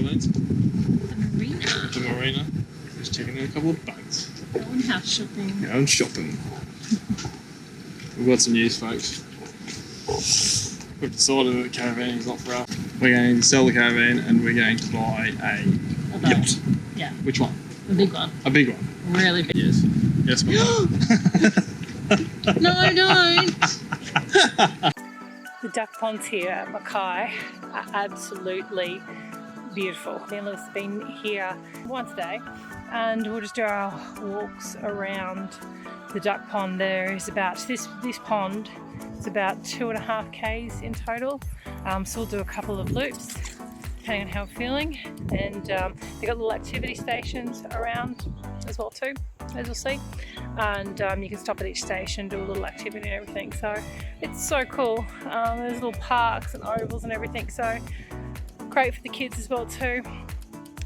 Lens? The marina. The marina. Just checking in a couple of boats. Going house shopping. Going shopping. We've got some news, folks. We've decided that the caravan is not for us. We're going to sell the caravan and we're going to buy a yacht. Yeah. Which one? A big one. A big one. Really big. Yes. Yes, my No, don't. The duck ponds here at Mackay are absolutely beautiful. Lena and Lewis have been here once a day and we'll just do our walks around the duck pond. There is about, this pond is about 2.5 k's in total. So we'll do a couple of loops depending on how we're feeling. And they've got little activity stations around as well too, as you'll see. And you can stop at each station, do a little activity and everything. So it's so cool. There's little parks and ovals and everything. So great for the kids as well too.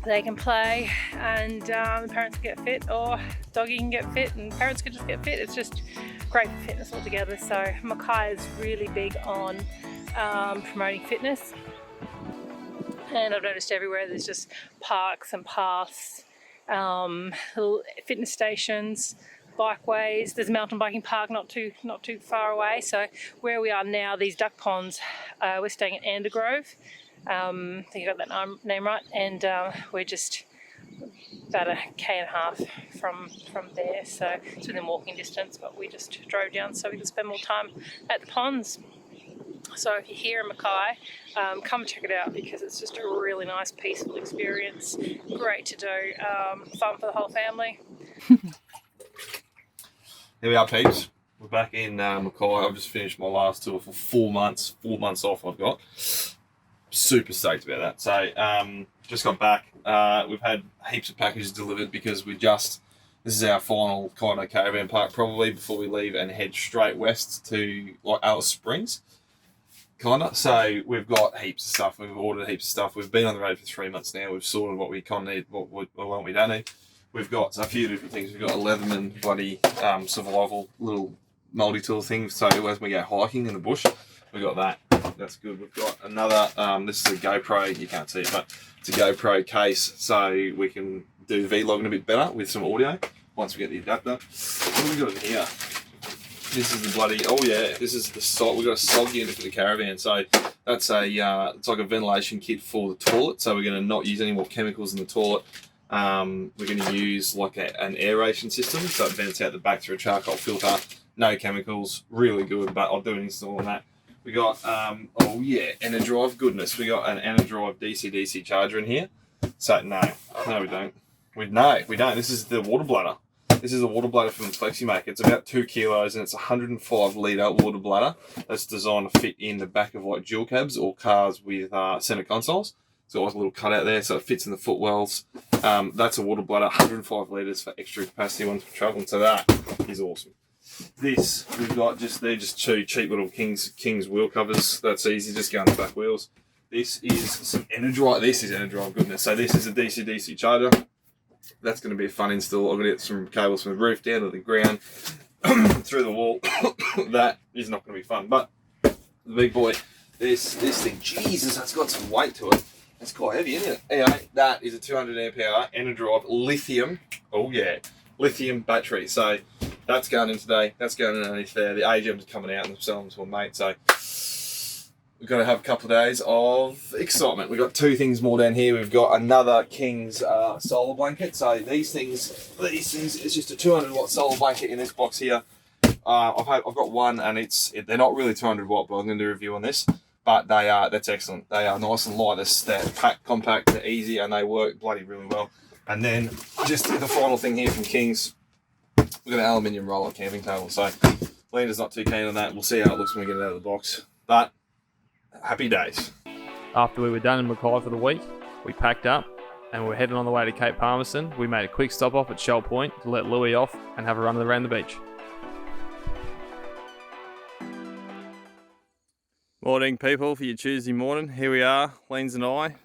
They can play and the parents can get fit, or doggy can get fit and parents can just get fit. It's just great for fitness altogether. So Mackay is really big on promoting fitness. And I've noticed everywhere there's just parks and paths, little fitness stations, bikeways. There's a mountain biking park not too far away. So where we are now, these duck ponds, we're staying at Andergrove. I think I got that name right, and we're just about 1.5 k's from there, so it's within walking distance, but we just drove down so we could spend more time at the ponds. So if you're here in Mackay, come check it out because it's just a really nice, peaceful experience. Great to do, fun for the whole family. Here we are, peeps. We're back in Mackay. I've just finished my last tour for 4 months. 4 months off I've got. Super stoked about that. So just got back. We've had heaps of packages delivered because this is our final kind of caravan park probably before we leave and head straight west to like Alice Springs. Kinda. So we've got heaps of stuff. We've ordered heaps of stuff. We've been on the road for 3 months now. We've sorted what we kind of need, what we don't need. We've got a few different things. We've got a Leatherman bloody survival little multi-tool thing. So as we go hiking in the bush, we got that. That's good. We've got another. This is a GoPro. You can't see it, but it's a GoPro case, so we can do vlogging a bit better with some audio once we get the adapter. What have we got in here? This is the bloody, oh yeah, this is the sog. We've got a sog unit for the caravan. So that's it's like a ventilation kit for the toilet. So we're going to not use any more chemicals in the toilet. We're going to use like an aeration system. So it vents out the back through a charcoal filter. No chemicals, really good, but I'll do an install on that. We got, oh yeah, Enerdrive, goodness. We got an Enerdrive DC-DC charger in here. So no, we don't. We don't. This is the water bladder. This is a water bladder from FlexiMake. It's about 2 kilos and it's a 105 litre water bladder that's designed to fit in the back of like dual cabs or cars with centre consoles. So it's got a little cutout there so it fits in the footwells. That's a water bladder, 105 litres for extra capacity once we're travelling. So that is awesome. This we've got they're just 2 cheap little King's wheel covers. That's easy, just go on the back wheels. This is some Enerdrive. This is Enerdrive, goodness. So this is a DC-DC charger. That's going to be a fun install. I'm going to get some cables from the roof down to the ground through the wall. That is not going to be fun. But the big boy, this thing, Jesus, that's got some weight to it. That's quite heavy, isn't it? Anyway, that is a 200 amp hour Enerdrive lithium. Oh yeah, lithium battery. So that's going in today. That's going in underneath there. The AGM's coming out and I'm selling them to a mate. So we've got to have a couple of days of excitement. We've got 2 things more down here. We've got another King's solar blanket. So these things, it's just a 200 watt solar blanket in this box here. I've got one and they're not really 200 watt, but I'm going to do a review on this. But that's excellent. They are nice and light. They're packed, compact, they're easy, and they work bloody really well. And then just the final thing here from King's, we've got an aluminium roller camping table. So Lena's not too keen on that. We'll see how it looks when we get it out of the box. But happy days. After we were done in Mackay for the week, we packed up and we're heading on the way to Cape Palmerston. We made a quick stop off at Shell Point to let Louis off and have a run around the beach. Morning people, for your Tuesday morning. Here we are, Leans and I.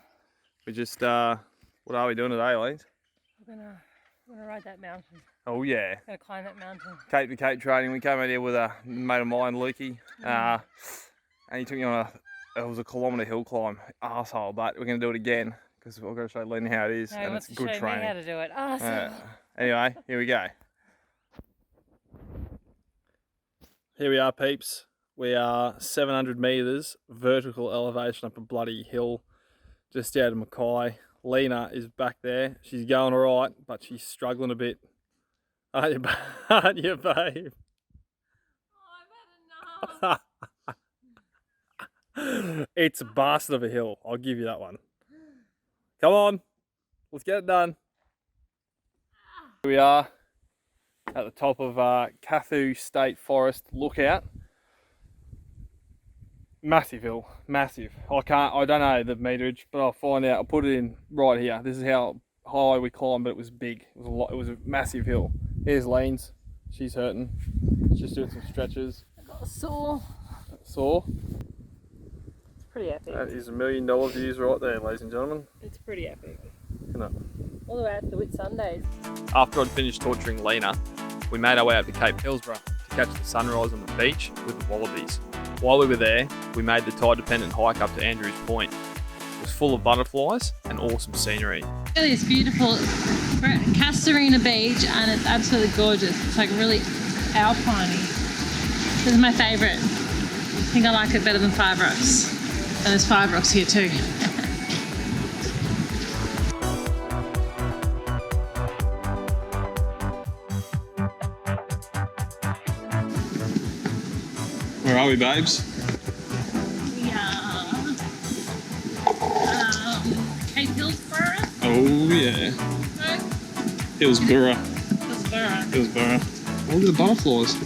We just, what are we doing today, Leans? We're gonna ride that mountain. Oh yeah. Gonna climb that mountain. Cape to Cape training. We came out here with a mate of mine, Lukey, and he took me on it was a kilometre hill climb, arsehole, but we're going to do it again because we're going to show Lena how it is, No, and wants it's to good show training. me how to do it. Awesome. Anyway, here we go. Here we are, peeps. We are 700 metres vertical elevation up a bloody hill just out of Mackay. Lena is back there. She's going all right, but she's struggling a bit. Aren't you, aren't you, babe? Oh, I've had enough. It's a bastard of a hill. I'll give you that one. Come on. Let's get it done. Here we are at the top of Cathu State Forest Lookout. Massive hill, massive. I don't know the meterage, but I'll find out. I'll put it in right here. This is how high we climbed, but it was big. It was a lot. It was a massive hill. Here's Lean's. She's hurting. She's doing some stretches. I got a sore. Sore. It's pretty epic. That is $1 million views right there, ladies and gentlemen. It's pretty epic. Isn't it? All the way out to Whitsundays. After I'd finished torturing Lena, we made our way up to Cape Hillsborough to catch the sunrise on the beach with the wallabies. While we were there, we made the tide-dependent hike up to Andrews Point. It was full of butterflies and awesome scenery. Really, it's beautiful. We're at Casuarina Beach and it's absolutely gorgeous. It's like really alpine-y. This is my favourite. I think I like it better than Five Rocks. And there's Five Rocks here too. Where are we, babes? Yeah. Cape Hillsborough? Oh yeah. No? Hillsborough. Hillsborough. Hillsborough. Oh, look at the butterflies.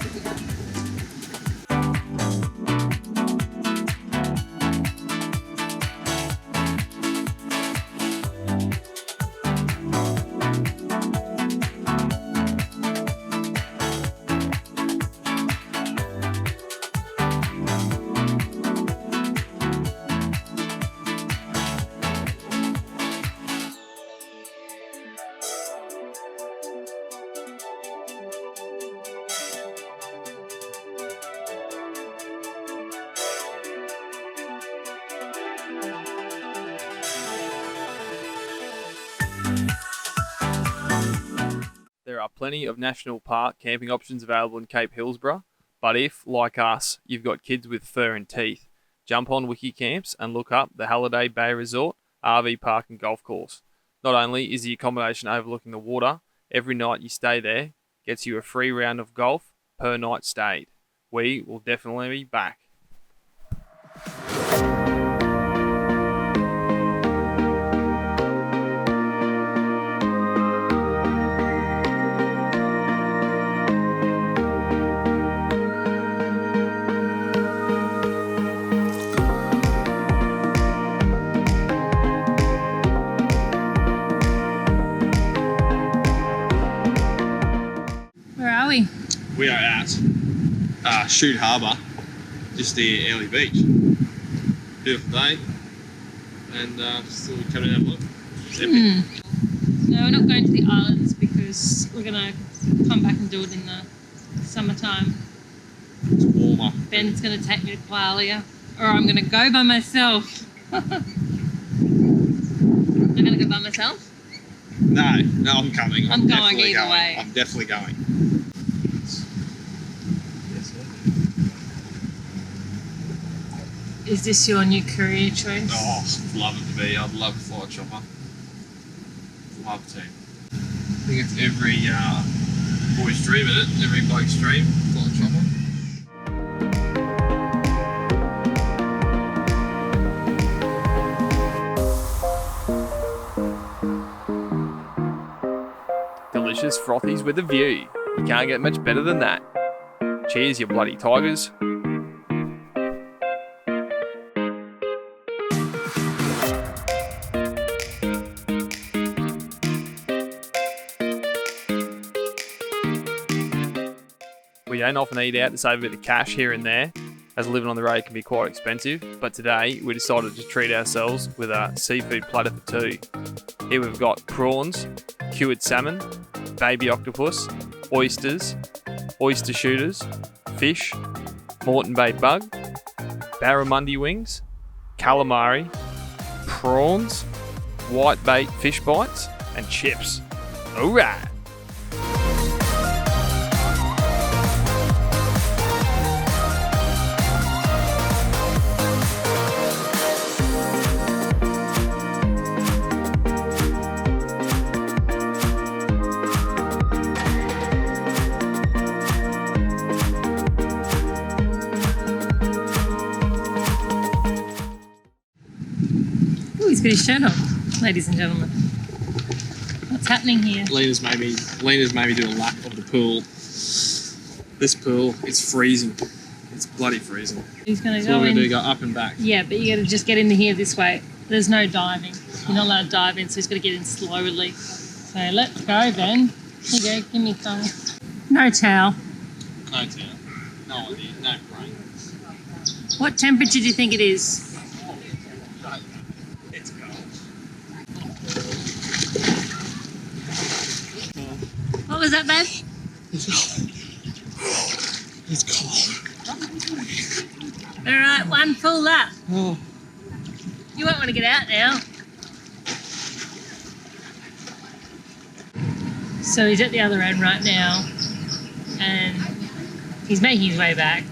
There are plenty of national park camping options available in Cape Hillsborough, but if, like us, you've got kids with fur and teeth, jump on Wiki Camps and look up the Halliday Bay Resort, RV Park and Golf Course. Not only is the accommodation overlooking the water, every night you stay there gets you a free round of golf per night stayed. We will definitely be back. Where are we? We are at Shoot Harbour, just near Airlie Beach. Beautiful day, and still coming out of look. It's epic. No, we're not going to the islands because we're going to come back and do it in the summertime. It's warmer. Ben's going to take me to Qualia, or I'm going to go by myself. I'm going to go by myself? No, I'm coming. I'm going definitely either way. I'm definitely going. Is this your new career choice? Oh, I'd love it to be. I'd love to fly a chopper. Love to. I think it's every boy's dream, isn't it? Every bloke's dream, fly a chopper. Delicious frothies with a view. You can't get much better than that. Cheers, you bloody tigers. We don't often eat out to save a bit of cash here and there, as living on the road can be quite expensive, but today we decided to treat ourselves with a seafood platter for two. Here we've got prawns, cured salmon, baby octopus, oysters, oyster shooters, fish, Moreton Bay bug, barramundi wings, calamari, prawns, whitebait fish bites and chips. Alright. Oh, he's got his shirt on, ladies and gentlemen. What's happening here? Lena's made me do a lap of the pool. This pool, it's freezing. It's bloody freezing. He's going to So go what we're in. going to do, go up and back. Yeah, but you got to just get into here this way. There's no diving. You're not allowed to dive in, so he's got to get in slowly. So let's go, Ben. Here you go, give me some. No towel. No towel. No idea. No brain. What temperature do you think it is? It's cold. What was that, babe? It's cold. All right, one full lap. Oh. You won't want to get out now. So he's at the other end right now, and he's making his way back.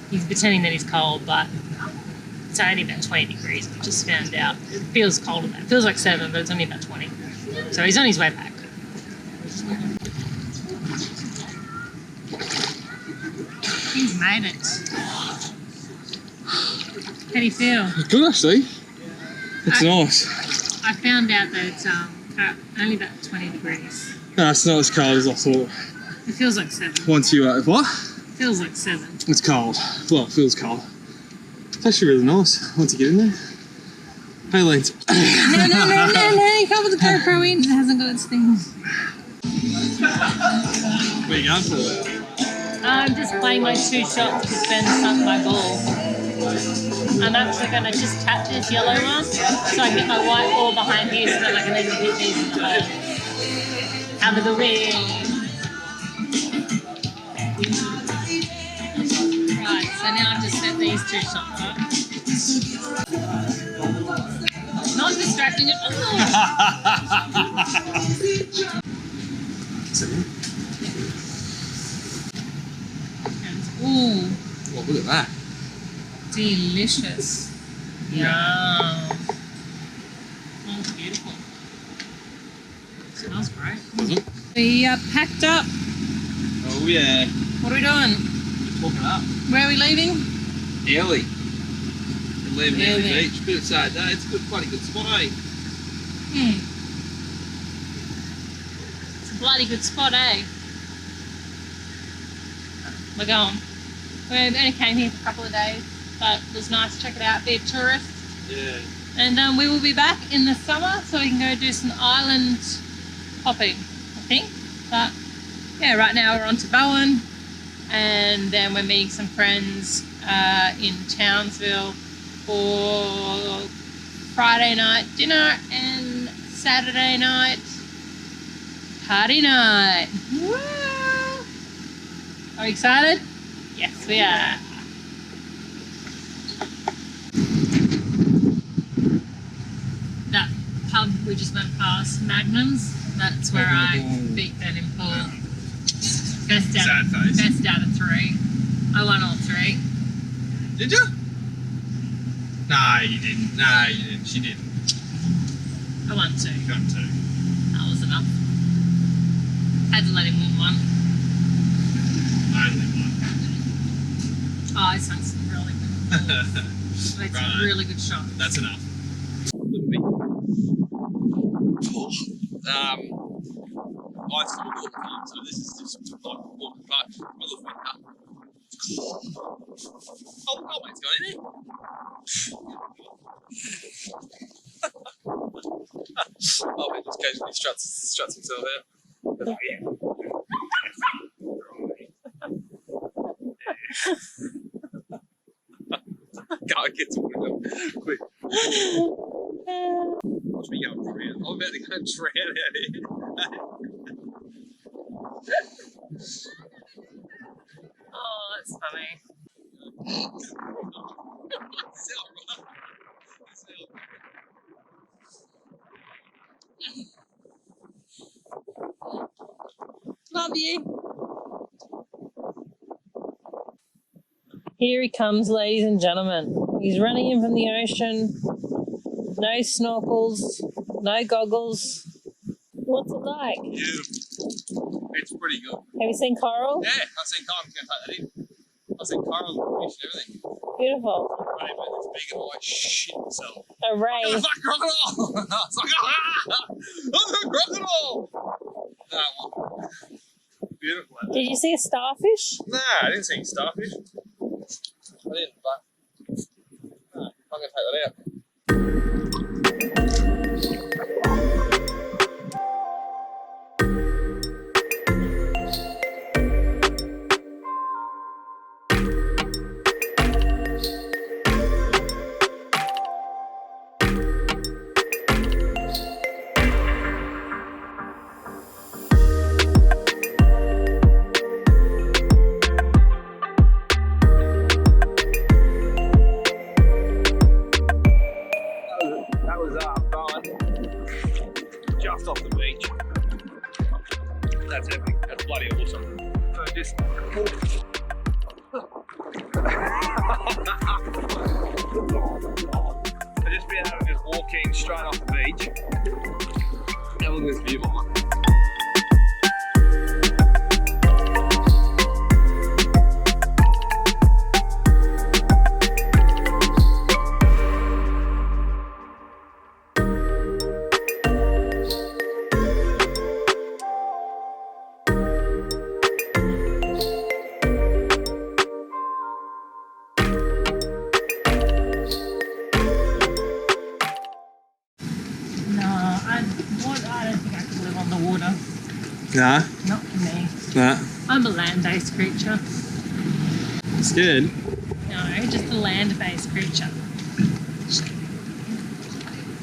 He's pretending that he's cold, but it's only about 20 degrees. I just found out. It feels colder. It feels like 7, but it's only about 20. So he's on his way back. He's made it. How do you feel? Good, actually. It's nice. I found out that it's only about 20 degrees. No, it's not as cold as I thought. It feels like 7. Once you, what? Feels like 7. It's cold. Well, it feels cold. It's actually really nice once you get in there. Hey, Lane. No, you can't put the GoPro in. It hasn't got its thing. Where are you going for? I'm just playing my 2 shots because Ben sunk my ball. I'm actually going to just tap this yellow one so I can get my white ball behind here so that I can then hit these in the hole. Out of the way. Right, so now I've just set these 2 shots up. Not distracting at all. Ooh, Well, look at that. delicious. Yum. Smells beautiful. Smells great. Does it? We are packed up. Oh, yeah. What are we doing? Just walking up. Where are we leaving? Airlie. We're leaving Airlie Airlie. Beach. Good side day. It's a good, bloody good spot, eh? It's a bloody good spot, eh? We're going. We only came here for a couple of days, but it was nice to check it out, be a tourist. Yeah. And we will be back in the summer so we can go do some island hopping, I think. But yeah, right now we're on to Bowen, and then we're meeting some friends in Townsville for Friday night dinner and Saturday night party night. Woo! Are you excited? Yes, we are. That pub we just went past, Magnums, that's where I beat Ben in pool. Best Sad face. out of 3. I won all 3. Did you? No, you didn't. No, you didn't. She didn't. I won 2. You got 2. That was enough. Had to let him win 1. Only one. Oh, I sunk some really good pools. Made some really good shots. That's enough. I still walk park, so this is just like walking park. I look my car. Oh, the mate's got in it. Oh, man, just occasionally struts himself out. Oh, yeah. Go and get some water. Quick. Watch me go drown. I'm about to go drown out here. Oh, that's funny. Love you. Here he comes, ladies and gentlemen. He's running in from the ocean. No snorkels, no goggles. What's it like? Beautiful. It's pretty good. Have you seen coral? Yeah, I've seen coral. I'm going to take that in. I've seen coral and fish and everything. Beautiful. Right, but it's big and white shit itself. A ray. It's like crocodile! It's like, look at the crocodile! That one. Beautiful. Did you see a starfish? Nah, I didn't see any starfish. I didn't, but I'm going to take that out. Just off the beach. That's epic. That's bloody awesome. So just being able to just walk in straight off the beach. Have a look at this view, mama. Nah. Not for me. Nah. I'm a land-based creature. Scared? No, just a land-based creature.